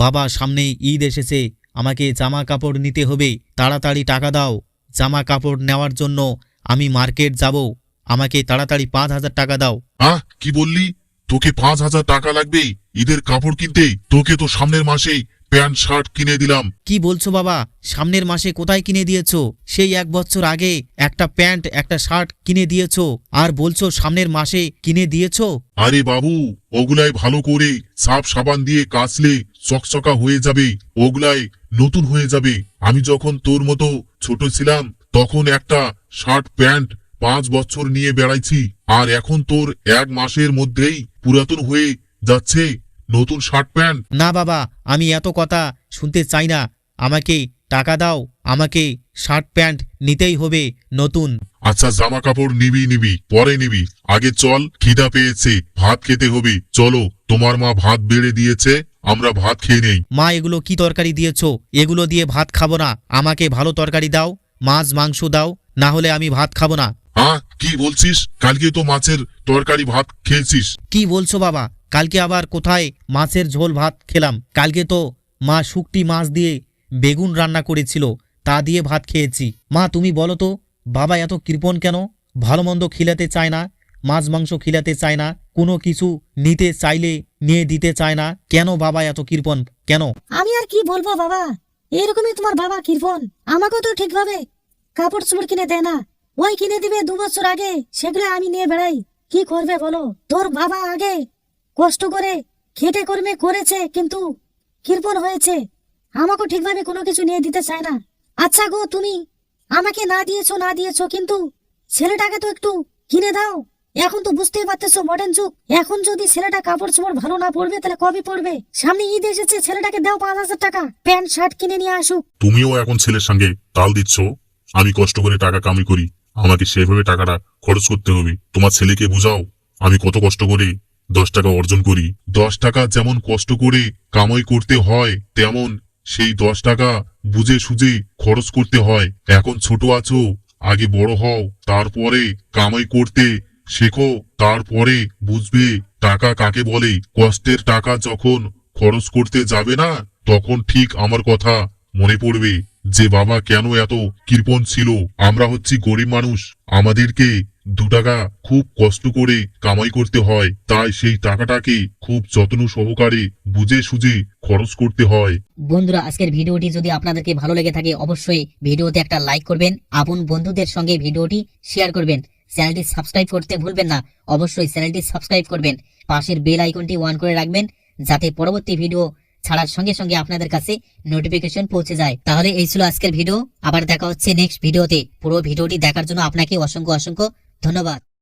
বাবা সামনে ঈদ এসেছে, আমাকে জামা কাপড় নিতে হবে, তাড়াতাড়ি টাকা দাও। জামা কাপড় নেওয়ার জন্য আমি মার্কেট যাব, আমাকে তাড়াতাড়ি 5,000 টাকা দাও। কি বললি? তোকে 5,000 টাকা লাগবে ঈদের কাপড় কিনতে? তোকে তো সামনের মাসেই প্যান্ট শার্ট কিনে দিলাম। কি বলছো বাবা? সামনের মাসে কোথায় কিনে দিয়েছো? সেই 1 বছর আগে একটা প্যান্ট একটা শার্ট কিনে দিয়েছো, আর বলছো সামনের মাসে কিনে দিয়েছো? আরে বাবু, ওগুলাই ভালো করে সাফ সাবান দিয়ে কাচলে চকচকা হয়ে যাবে, ওগুলাই নতুন হয়ে যাবে। আমি যখন তোর মতো ছোট ছিলাম তখন একটা শার্ট প্যান্ট 5 বছর নিয়ে বেড়াইছি, আর এখন তোর 1 মাসের মধ্যেই পুরাতন হয়ে যাচ্ছে নতুন শার্ট প্যান্ট। না বাবা, আমি এত কথা শুনতে চাই না, আমাকে টাকা দাও, আমাকে শার্ট প্যান্ট নিতেই হবে নতুন। আচ্ছা, জামা কাপড় নিবি পরে নিবি, আগে চল, খিদা পেয়েছে, ভাত খেতে হবে। চলো, তোমার মা ভাত বেড়ে দিয়েছে, আমরা ভাত খেয়ে নেই। মা এগুলো কি তরকারি দিয়েছো? এগুলো দিয়ে ভাত খাবো না, আমাকে ভালো তরকারি দাও, মাছ মাংস দাও, না হলে আমি ভাত খাবো না। কি বলছিস? কালকে তো মাছের তরকারি ভাত খেয়েছিস। কি বলছো বাবা? কালকে আবার কোথায় মাছের ঝোল ভাত খেলাম? কালকে তো মা শুকটি মাছ দিয়ে বেগুন রান্না করেছিল, তা দিয়ে ভাত খেয়েছি। মা তুমি বলো তো, বাবা এত কৃপণ কেন? ভালো মন্দ খিলাতে চায় না, মাছ মাংস খিলাতে চায় না, কোনো কিছু নিতে চাইলে নিয়ে দিতে চায় না, কেন বাবা এত কৃপণ কেন? আমি আর কি বলবো বাবা, এরকমই তোমার বাবা কৃপণ। আমাকেও তো ঠিকভাবে কাপড় চোপড় কিনে দেয় না, ওই কিনে দিবে 2 বছর আগে, সেগুলো আমি নিয়ে বেড়াই। কি করবে বলো? তোর বাবা আগে কষ্ট করে খেটে কর্মে করেছে, কিন্তু কৃপণ হয়েছে, আমাকেও ঠিকভাবে কোনো কিছু নিয়ে দিতে চায় না। আচ্ছা গো, তুমি আমাকে না দিয়েছো কিন্তু ছেলেটাকে তো একটু কিনে দাও। এখন তো বুঝতেই পারতেছো মডার্ন যুগ, এখন যদি ছেলেটা কাপড় চোপড় ভালো না পড়বে তাহলে কবে পড়বে? সামনে ঈদ এসেছে, ছেলেটাকে দাও 5,000 টাকা, প্যান্ট শার্ট কিনে নিয়ে আসুক। তুমিও এখন ছেলের সঙ্গে তাল দিচ্ছ। আমি কষ্ট করে টাকা কামাই করি, আমাকে সেভাবে টাকাটা খরচ করতে হবে। তোমার ছেলেকে বুঝাও আমি কত কষ্ট করে 10 টাকা অর্জন করি। 10 টাকা যেমন কষ্ট করে কামাই করতে হয়, তেমন সেই 10 টাকা বুঝে সুঝে খরচ করতে হয়। এখন ছোট আছো, আগে বড় হও, তারপরে কামাই করতে শেখো, তারপরে বুঝবে টাকা কাকে বলে। কষ্টের টাকা যখন খরচ করতে যাবে না, তখন ঠিক আমার কথা মনে পড়বে যে বাবা কেন এত কৃপণ ছিল। আমরা হচ্ছি গরিব মানুষ, আমাদেরকে 2 টাকা খুব কষ্ট করে কামাই করতে হয়, তাই সেই টাকাটাকে খুব যত্ন সহকারে বুঝে সুঝে খরচ করতে হয়। বন্ধুরা, আজকের ভিডিওটি যদি আপনাদেরকে ভালো লেগে থাকে অবশ্যই ভিডিওতে একটা লাইক করবেন, আপন বন্ধুদের সঙ্গে ভিডিওটি শেয়ার করবেন, চ্যানেলটি সাবস্ক্রাইব করতে ভুলবেন না, অবশ্যই চ্যানেলটি সাবস্ক্রাইব করবেন, পাশের বেল আইকনটি অন করে রাখবেন যাতে পরবর্তী ভিডিও ছাড়ার সঙ্গে সঙ্গে আপনাদের কাছে নোটিফিকেশন পৌঁছে যায়। তাহলে এই ছিল আজকের ভিডিও, আবার দেখা হচ্ছে নেক্সট ভিডিওতে। পুরো ভিডিওটি দেখার জন্য আপনাকে অসংখ্য ধন্যবাদ।